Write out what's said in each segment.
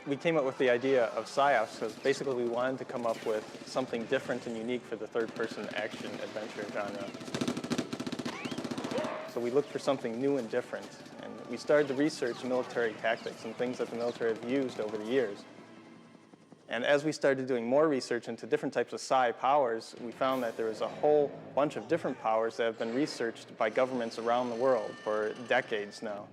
We came up with the idea of Psi-Ops because basically we wanted to come up with something different and unique for the third-person action-adventure genre. So we looked for something new and different, and we started to research military tactics and things that the military have used over the years. And as we started doing more research into different types of psi powers, we found that there was a whole bunch of different powers that have been researched by governments around the world for decades now.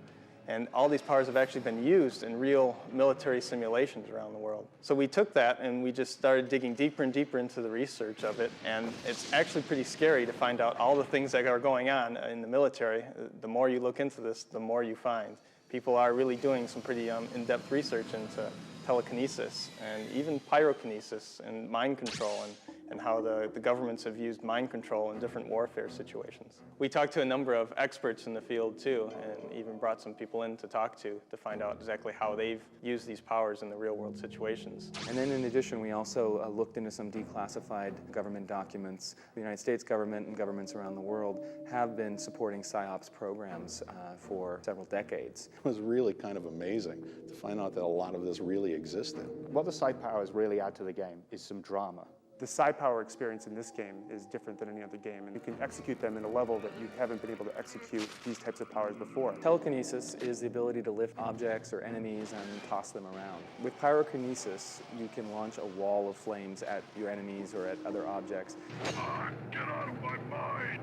And all these powers have actually been used in real military simulations around the world. So we took that and we just started digging deeper and deeper into the research of it. And it's actually pretty scary to find out all the things that are going on in the military. The more you look into this, the more you find. People are really doing some pretty in-depth research into telekinesis and even pyrokinesis and mind control and how the governments have used mind control in different warfare situations. We talked to a number of experts in the field too, and even brought some people in to talk to find out exactly how they've used these powers in the real world situations. And then in addition, we also looked into some declassified government documents. The United States government and governments around the world have been supporting Psi-Ops programs for several decades. It was really kind of amazing to find out that a lot of this really existed. What the psi powers really add to the game is some drama. The psi power experience in this game is different than any other game, and you can execute them in a level that you haven't been able to execute these types of powers before. Telekinesis is the ability to lift objects or enemies and toss them around. With pyrokinesis, you can launch a wall of flames at your enemies or at other objects. Come on, get out of my mind!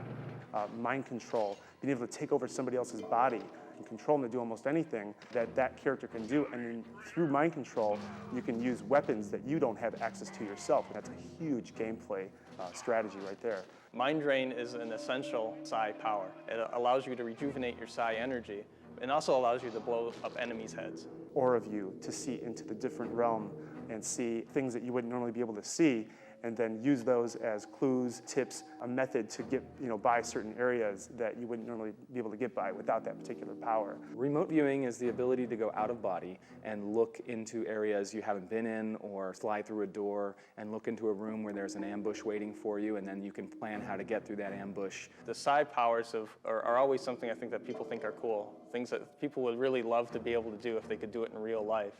Mind control, being able to take over somebody else's body and control them to do almost anything that character can do. And then through mind control, you can use weapons that you don't have access to yourself. And that's a huge gameplay strategy right there. Mind Drain is an essential psi power. It allows you to rejuvenate your psi energy and also allows you to blow up enemies' heads. Aura view, to see into the different realm and see things that you wouldn't normally be able to see, and then use those as clues, tips, a method to get by certain areas that you wouldn't normally be able to get by without that particular power. Remote viewing is the ability to go out of body and look into areas you haven't been in, or slide through a door and look into a room where there's an ambush waiting for you, and then you can plan how to get through that ambush. The psi powers are always something I think that people think are cool, things that people would really love to be able to do if they could do it in real life.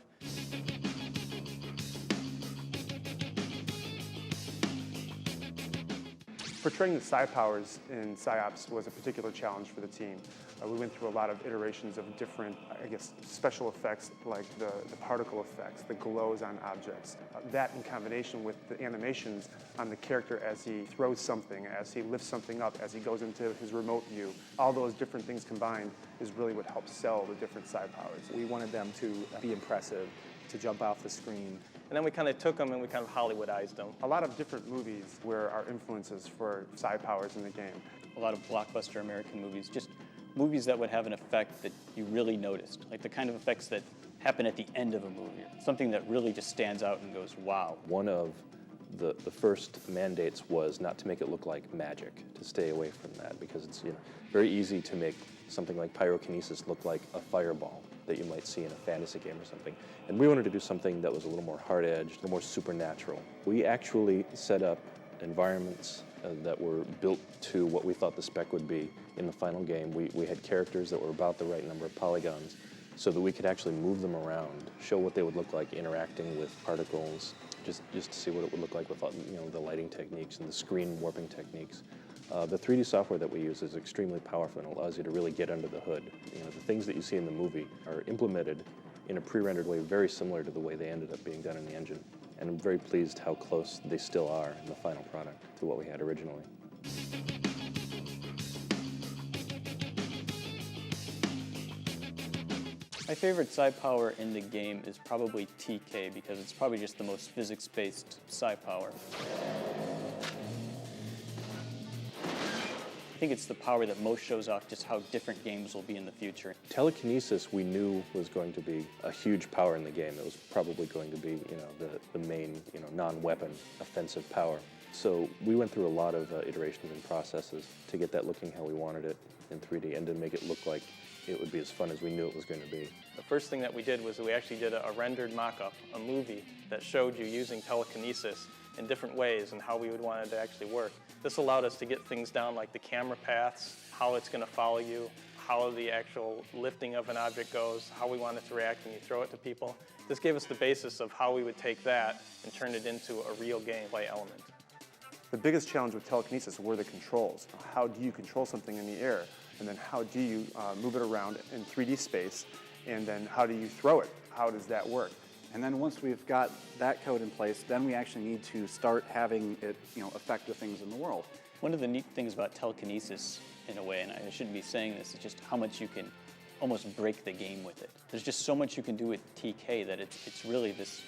Portraying the psi powers in Psi-Ops was a particular challenge for the team. We went through a lot of iterations of different, special effects like the particle effects, the glows on objects. That in combination with the animations on the character as he throws something, as he lifts something up, as he goes into his remote view. All those different things combined is really what helps sell the different psi powers. We wanted them to be impressive, to jump off the screen. And then we kind of took them and we kind of Hollywoodized them. A lot of different movies were our influences for psi powers in the game. A lot of blockbuster American movies, just movies that would have an effect that you really noticed, like the kind of effects that happen at the end of a movie, something that really just stands out and goes, wow. One of the first mandates was not to make it look like magic, to stay away from that, because it's very easy to make something like pyrokinesis look like a fireball that you might see in a fantasy game or something. And we wanted to do something that was a little more hard-edged, a little more supernatural. We actually set up environments that were built to what we thought the spec would be in the final game. We had characters that were about the right number of polygons so that we could actually move them around, show what they would look like interacting with particles, just to see what it would look like with the lighting techniques and the screen warping techniques. The 3D software that we use is extremely powerful and allows you to really get under the hood. The things that you see in the movie are implemented in a pre-rendered way very similar to the way they ended up being done in the engine. And I'm very pleased how close they still are in the final product to what we had originally. My favorite psi power in the game is probably TK, because it's probably just the most physics-based psi power. I think it's the power that most shows off just how different games will be in the future. Telekinesis we knew was going to be a huge power in the game. It was probably going to be the main non-weapon offensive power. So we went through a lot of iterations and processes to get that looking how we wanted it in 3D and to make it look like it would be as fun as we knew it was going to be. The first thing that we did was we actually did a rendered mock-up, a movie that showed you using telekinesis in different ways and how we would want it to actually work. This allowed us to get things down like the camera paths, how it's going to follow you, how the actual lifting of an object goes, how we want it to react when you throw it to people. This gave us the basis of how we would take that and turn it into a real gameplay element. The biggest challenge with telekinesis were the controls. How do you control something in the air? And then how do you move it around in 3D space? And then how do you throw it? How does that work? And then once we've got that code in place, then we actually need to start having it, affect the things in the world. One of the neat things about telekinesis, in a way, and I shouldn't be saying this, is just how much you can almost break the game with it. There's just so much you can do with TK that it's really this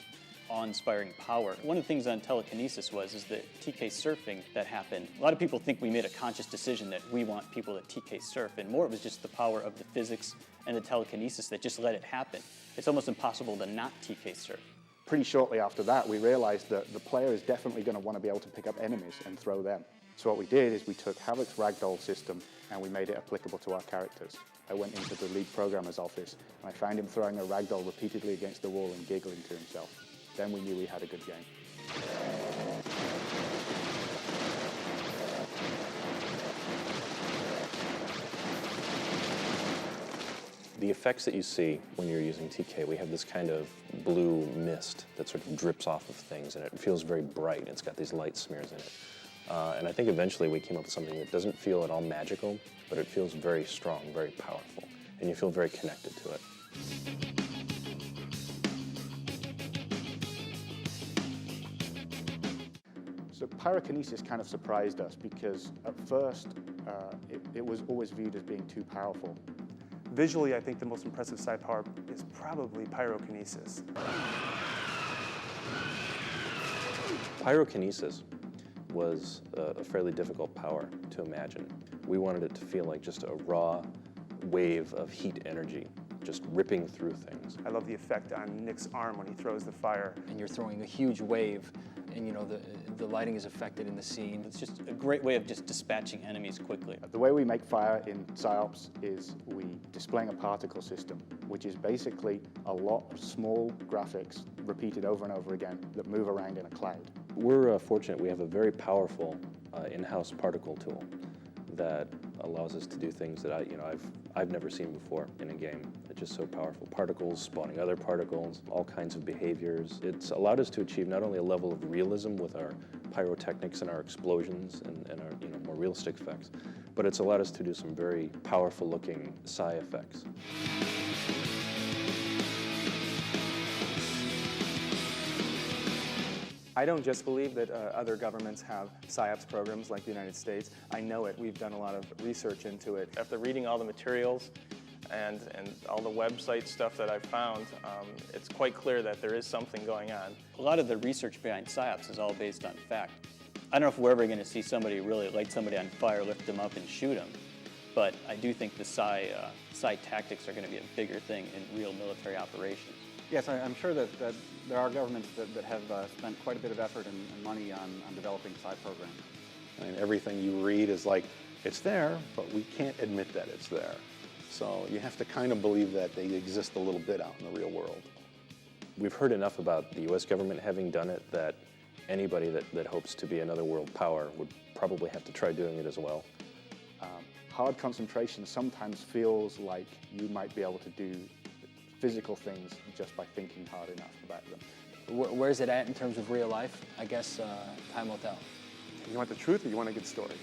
awe-inspiring power. One of the things on telekinesis is the TK surfing that happened. A lot of people think we made a conscious decision that we want people to TK surf, and more it was just the power of the physics and the telekinesis that just let it happen. It's almost impossible to not TK surf. Pretty shortly after that, we realized that the player is definitely going to want to be able to pick up enemies and throw them. So what we did is we took Havoc's ragdoll system and we made it applicable to our characters. I went into the lead programmer's office and I found him throwing a ragdoll repeatedly against the wall and giggling to himself. Then we knew we had a good game. The effects that you see when you're using TK, we have this kind of blue mist that sort of drips off of things, and it feels very bright. It's got these light smears in it. And I think eventually we came up with something that doesn't feel at all magical, but it feels very strong, very powerful, and you feel very connected to it. So pyrokinesis kind of surprised us because at first it was always viewed as being too powerful. Visually, I think the most impressive psi power is probably pyrokinesis. Pyrokinesis was a fairly difficult power to imagine. We wanted it to feel like just a raw wave of heat energy, just ripping through things. I love the effect on Nick's arm when he throws the fire. And you're throwing a huge wave, and the lighting is affected in the scene. It's just a great way of just dispatching enemies quickly. The way we make fire in Psi-Ops is we displaying a particle system, which is basically a lot of small graphics repeated over and over again that move around in a cloud. We're fortunate we have a very powerful in-house particle tool that allows us to do things that I've never seen before in a game. It's just so powerful. Particles spawning other particles, all kinds of behaviors. It's allowed us to achieve not only a level of realism with our pyrotechnics and our explosions and our more realistic effects, but it's allowed us to do some very powerful looking psi effects. I don't just believe that other governments have Psi-Ops programs like the United States. I know it. We've done a lot of research into it. After reading all the materials and all the website stuff that I've found, it's quite clear that there is something going on. A lot of the research behind Psi-Ops is all based on fact. I don't know if we're ever going to see somebody really light somebody on fire, lift them up, and shoot them. But I do think the Psi tactics are going to be a bigger thing in real military operations. Yes, I'm sure that there are governments that have spent quite a bit of effort and money on developing Psi programs. I mean, everything you read is like, it's there, but we can't admit that it's there. So you have to kind of believe that they exist a little bit out in the real world. We've heard enough about the US government having done it that anybody that hopes to be another world power would probably have to try doing it as well. Hard concentration sometimes feels like you might be able to do physical things just by thinking hard enough about them. Where's it at in terms of real life? I guess time will tell. You want the truth or you want a good story?